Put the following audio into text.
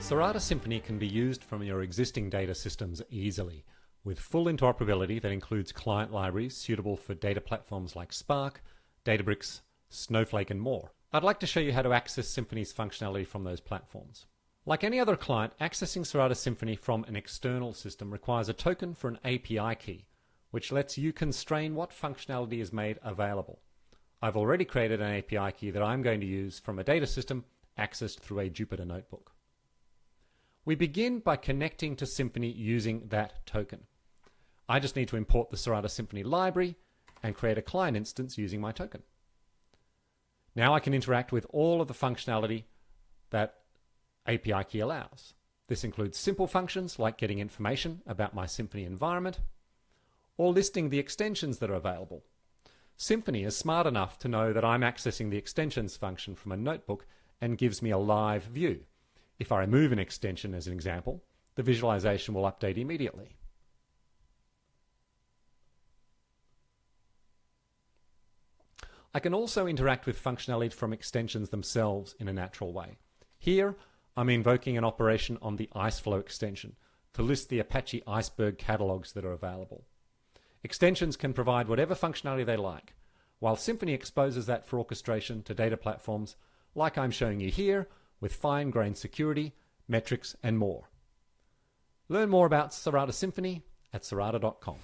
Cirata Symphony can be used from your existing data systems easily, with full interoperability that includes client libraries suitable for data platforms like Spark, Databricks, Snowflake, and more. I'd like to show you how to access Symphony's functionality from those platforms. Like any other client, accessing Cirata Symphony from an external system requires a token for an API key, which lets you constrain what functionality is made available. I've already created an API key that I'm going to use from a data system accessed through a Jupyter notebook. We begin by connecting to Symphony using that token. I just need to import the Cirata Symphony library and create a client instance using my token. Now I can interact with all of the functionality that API key allows. This includes simple functions like getting information about my Symphony environment or listing the extensions that are available. Symphony is smart enough to know that I'm accessing the extensions function from a notebook and gives me a live view. If I remove an extension as an example, the visualization will update immediately. I can also interact with functionality from extensions themselves in a natural way. Here, I'm invoking an operation on the IceFlow extension to list the Apache Iceberg catalogs that are available. Extensions can provide whatever functionality they like, while Symphony exposes that for orchestration to data platforms like I'm showing you here, with fine-grained security, metrics, and more. Learn more about Cirata Symphony at cirata.com.